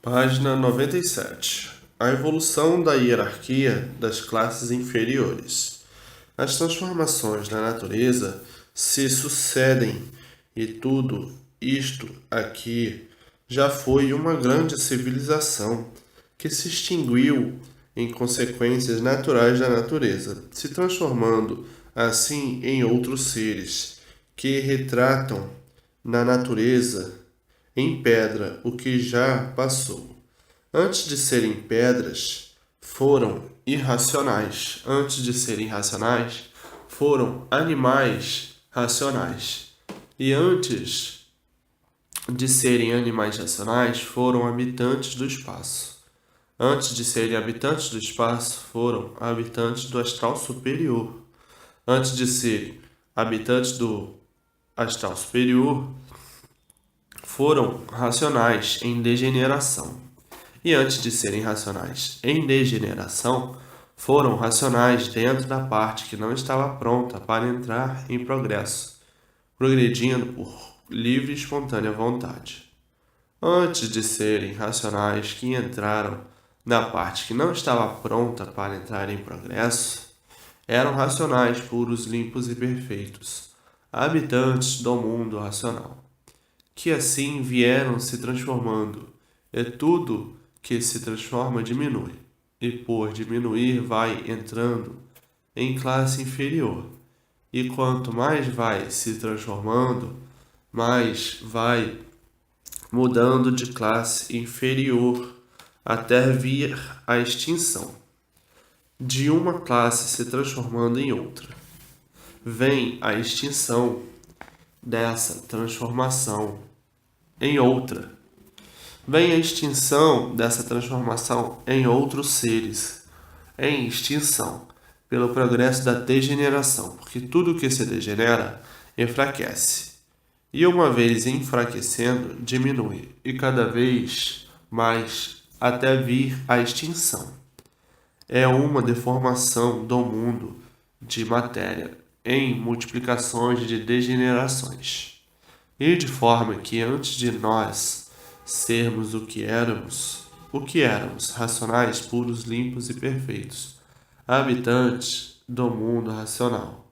Página 97. A evolução da hierarquia das classes inferiores. As transformações na natureza se sucedem e tudo isto aqui já foi uma grande civilização que se extinguiu em consequências naturais da natureza, se transformando assim em outros seres que retratam na natureza em pedra o que já passou. Antes de serem pedras, foram irracionais. Antes de serem racionais, foram animais racionais. E antes de serem animais racionais, foram habitantes do espaço. Antes de serem habitantes do espaço, foram habitantes do astral superior. Antes de serem habitantes do astral superior, foram racionais em degeneração. E antes de serem racionais em degeneração, foram racionais dentro da parte que não estava pronta para entrar em progresso, progredindo por livre e espontânea vontade. Antes de serem racionais que entraram na parte que não estava pronta para entrar em progresso, eram racionais puros, limpos e perfeitos, habitantes do mundo racional, que assim vieram se transformando, e tudo que se transforma diminui, e por diminuir vai entrando em classe inferior, e quanto mais vai se transformando, mais vai mudando de classe inferior até vir a extinção, de uma classe se transformando em outra. Vem a extinção dessa transformação em outra. Vem a extinção dessa transformação em outros seres, em extinção, pelo progresso da degeneração, porque tudo que se degenera enfraquece. E uma vez enfraquecendo, diminui, e cada vez mais até vir a extinção. É uma deformação do mundo de matéria em multiplicações de degenerações. E de forma que antes de nós sermos o que éramos, racionais, puros, limpos e perfeitos, habitantes do mundo racional.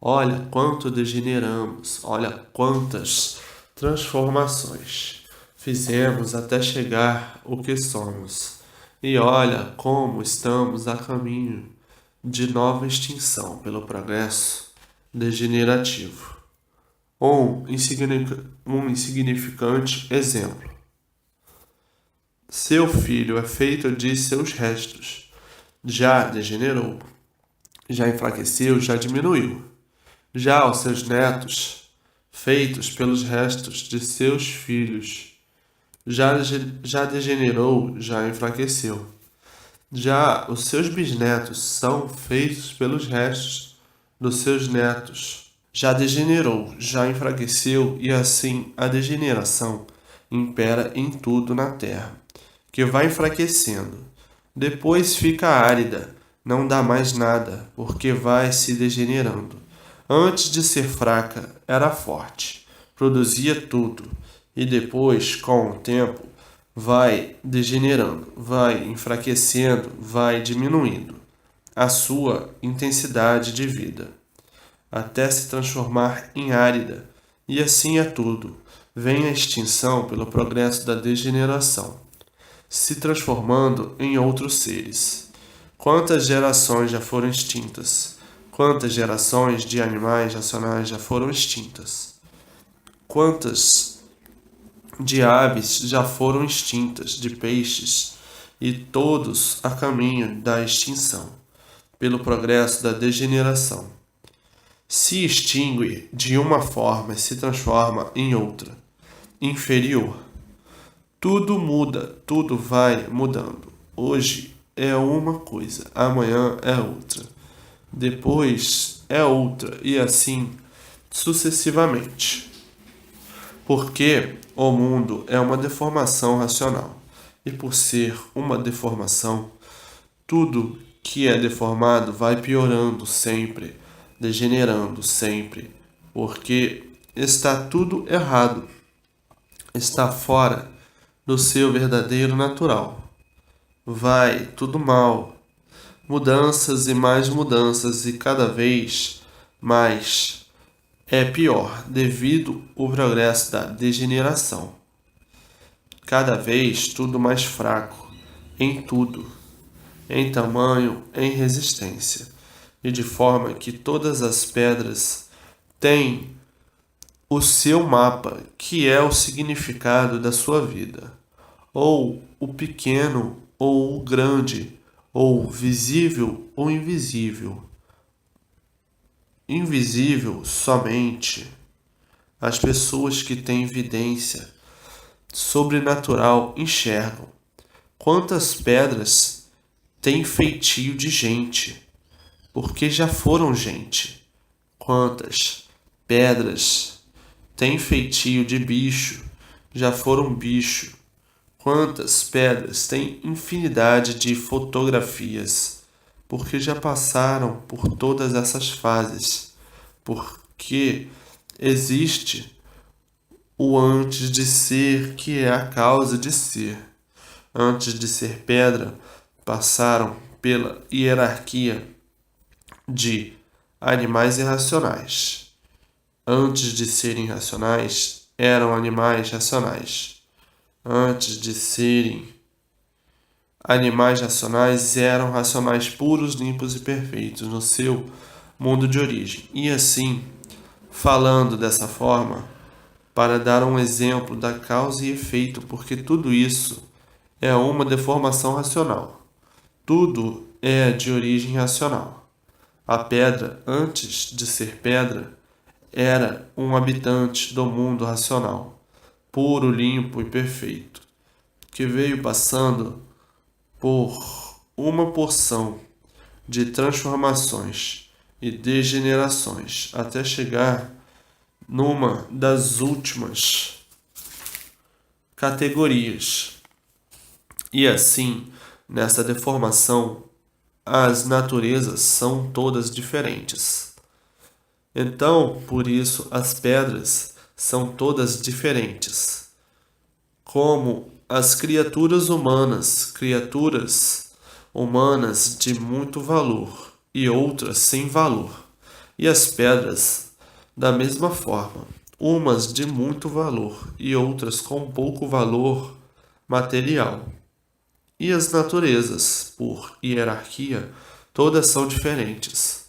Olha quanto degeneramos, olha quantas transformações fizemos até chegar o que somos. E olha como estamos a caminho de nova extinção pelo progresso degenerativo. Um insignificante exemplo. Seu filho é feito de seus restos. Já degenerou, já enfraqueceu, já diminuiu. Já os seus netos, feitos pelos restos de seus filhos, já degenerou, já enfraqueceu. Já os seus bisnetos são feitos pelos restos dos seus netos. Já degenerou, já enfraqueceu, e assim a degeneração impera em tudo na terra, que vai enfraquecendo. Depois fica árida, não dá mais nada, porque vai se degenerando. Antes de ser fraca, era forte, produzia tudo, e depois, com o tempo, vai degenerando, vai enfraquecendo, vai diminuindo a sua intensidade de vida, até se transformar em árida, e assim é tudo. Vem a extinção pelo progresso da degeneração, se transformando em outros seres. Quantas gerações já foram extintas? Quantas gerações de animais racionais já foram extintas? Quantas de aves já foram extintas, de peixes, e todos a caminho da extinção, pelo progresso da degeneração. Se extingue de uma forma e se transforma em outra, inferior. Tudo muda, tudo vai mudando. Hoje é uma coisa, amanhã é outra, depois é outra, e assim sucessivamente. Porque o mundo é uma deformação racional, e por ser uma deformação, tudo que é deformado vai piorando sempre, degenerando sempre, porque está tudo errado, está fora do seu verdadeiro natural. Vai tudo mal, mudanças e mais mudanças, e cada vez mais é pior devido ao progresso da degeneração. Cada vez tudo mais fraco, em tudo, em tamanho, em resistência, e de forma que todas as pedras têm o seu mapa, que é o significado da sua vida, ou o pequeno ou o grande, ou visível ou invisível. Invisível somente as pessoas que têm evidência sobrenatural enxergam. Quantas pedras têm feitio de gente, porque já foram gente? Quantas pedras têm feitio de bicho, já foram bicho? Quantas pedras têm infinidade de fotografias, porque já passaram por todas essas fases? Porque existe o antes de ser, que é a causa de ser. Antes de ser pedra, passaram pela hierarquia de animais irracionais. Antes de serem racionais, eram animais racionais. Antes de serem animais racionais, eram racionais puros, limpos e perfeitos no seu mundo de origem. E assim, falando dessa forma, para dar um exemplo da causa e efeito, porque tudo isso é uma deformação racional. Tudo é de origem racional. A pedra, antes de ser pedra, era um habitante do mundo racional, puro, limpo e perfeito, que veio passando por uma porção de transformações e degenerações até chegar numa das últimas categorias. E assim, nessa deformação, as naturezas são todas diferentes. Então, por isso, as pedras são todas diferentes. Como as criaturas humanas de muito valor e outras sem valor. E as pedras, da mesma forma, umas de muito valor e outras com pouco valor material. E as naturezas, por hierarquia, todas são diferentes.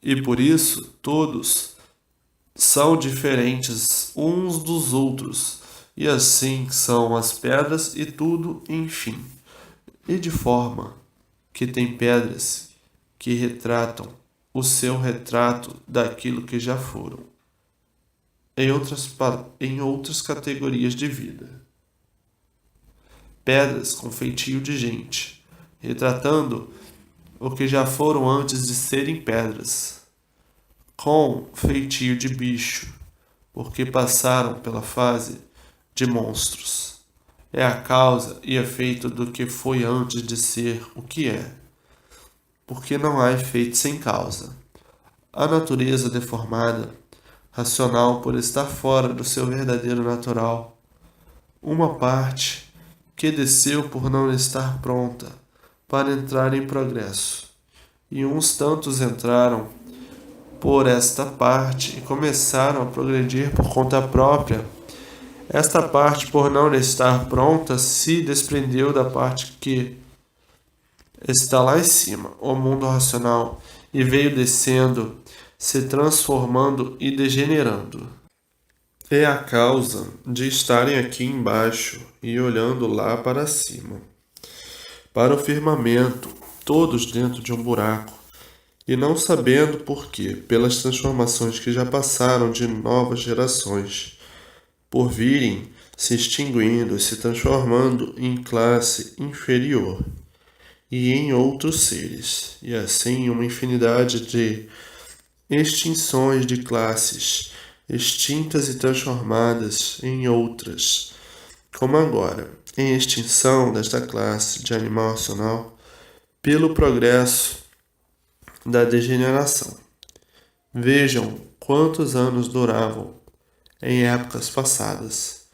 E por isso, todos são diferentes uns dos outros. E assim são as pedras e tudo, enfim. E de forma que tem pedras que retratam o seu retrato daquilo que já foram, em outras categorias de vida. Pedras com feitio de gente, retratando o que já foram antes de serem pedras, com feitio de bicho, porque passaram pela fase de monstros. É a causa e efeito do que foi antes de ser o que é, porque não há efeito sem causa. A natureza deformada, racional por estar fora do seu verdadeiro natural, uma parte que desceu por não estar pronta para entrar em progresso, e uns tantos entraram por esta parte e começaram a progredir por conta própria. Esta parte, por não estar pronta, se desprendeu da parte que está lá em cima, o mundo racional, e veio descendo, se transformando e degenerando. É a causa de estarem aqui embaixo e olhando lá para cima, para o firmamento, todos dentro de um buraco, e não sabendo por quê, pelas transformações que já passaram de novas gerações, por virem se extinguindo e se transformando em classe inferior e em outros seres, e assim uma infinidade de extinções de classes extintas e transformadas em outras, como agora, em extinção desta classe de animal racional pelo progresso da degeneração. Vejam quantos anos duravam em épocas passadas.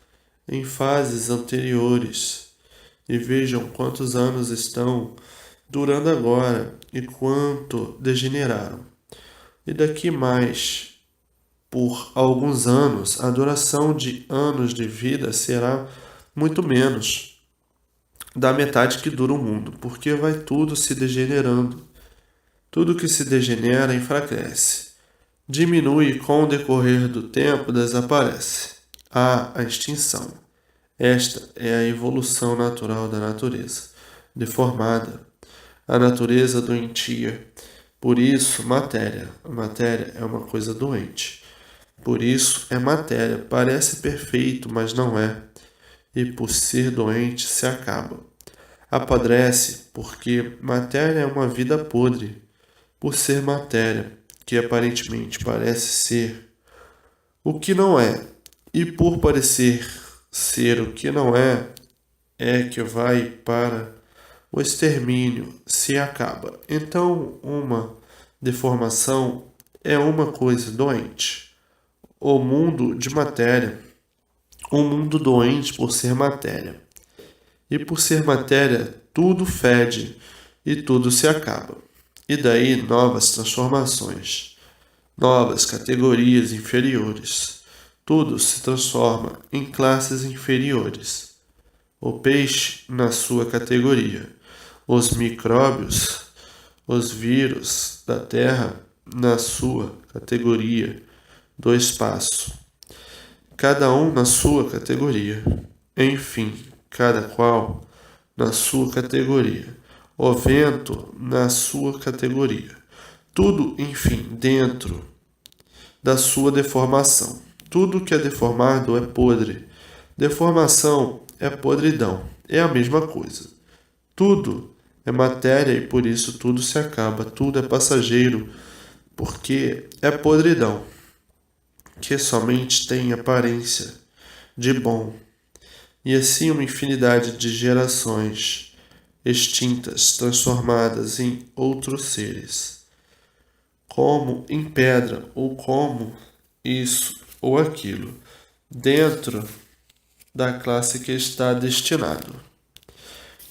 em fases anteriores, e vejam quantos anos estão durando agora e quanto degeneraram. E daqui mais, por alguns anos, a duração de anos de vida será muito menos da metade que dura o mundo, porque vai tudo se degenerando. Tudo que se degenera enfraquece. Diminui com o decorrer do tempo, desaparece. Há a extinção. Esta é a evolução natural da natureza, deformada. A natureza doentia. Por isso, matéria. A matéria é uma coisa doente. Por isso, é matéria. Parece perfeito, mas não é. E por ser doente, se acaba. Apodrece, porque matéria é uma vida podre. Por ser matéria, que aparentemente parece ser o que não é, e por parecer ser o que não é, é que vai para o extermínio, se acaba. Então, uma deformação é uma coisa doente. O mundo de matéria, um mundo doente por ser matéria. E por ser matéria, tudo fede e tudo se acaba. E daí novas transformações, novas categorias inferiores. Tudo se transforma em classes inferiores. O peixe na sua categoria, os micróbios, os vírus da terra na sua categoria do espaço, cada um na sua categoria. Enfim, cada qual na sua categoria. O vento na sua categoria. Tudo, enfim, dentro da sua deformação. Tudo que é deformado é podre. Deformação é podridão. É a mesma coisa. Tudo é matéria e por isso tudo se acaba. Tudo é passageiro, porque é podridão, que somente tem aparência de bom. E assim uma infinidade de gerações extintas, transformadas em outros seres, como em pedra, ou como isso ou aquilo, dentro da classe que está destinado.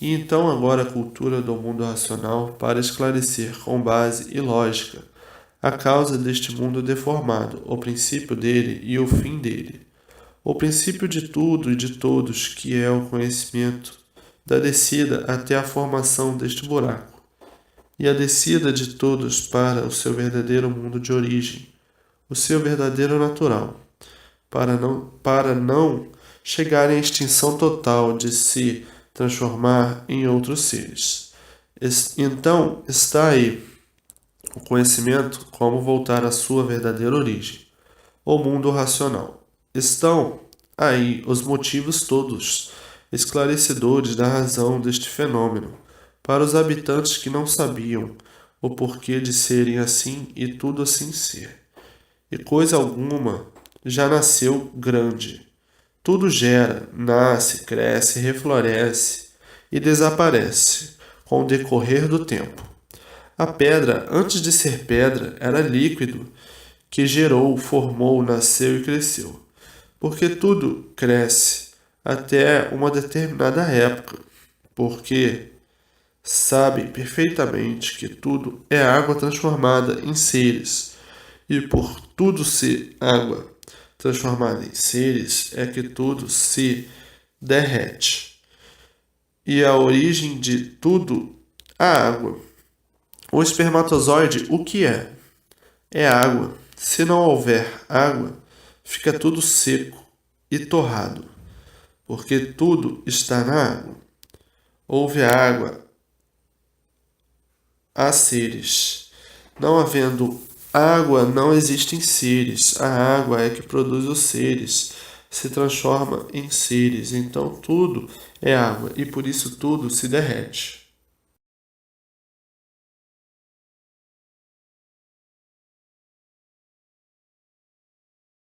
E então agora a cultura do mundo racional para esclarecer com base e lógica a causa deste mundo deformado, o princípio dele e o fim dele. O princípio de tudo e de todos, que é o conhecimento, da descida até a formação deste buraco, e a descida de todos para o seu verdadeiro mundo de origem, o seu verdadeiro natural, para não chegarem à extinção total de se transformar em outros seres. Então está aí o conhecimento como voltar à sua verdadeira origem, o mundo racional. Estão aí os motivos todos esclarecedores da razão deste fenômeno, para os habitantes que não sabiam o porquê de serem assim e tudo assim ser. E coisa alguma já nasceu grande. Tudo gera, nasce, cresce, refloresce e desaparece com o decorrer do tempo. A pedra, antes de ser pedra, era líquido, que gerou, formou, nasceu e cresceu. Porque tudo cresce até uma determinada época, porque sabem perfeitamente que tudo é água transformada em seres, e por tudo ser água transformada em seres é que tudo se derrete. E a origem de tudo, a água. O espermatozoide, o que é? É água. Se não houver água, fica tudo seco e torrado, porque tudo está na água. Houve água, há seres. Não havendo água, não existem seres. A água é que produz os seres, se transforma em seres. Então tudo é água e por isso tudo se derrete.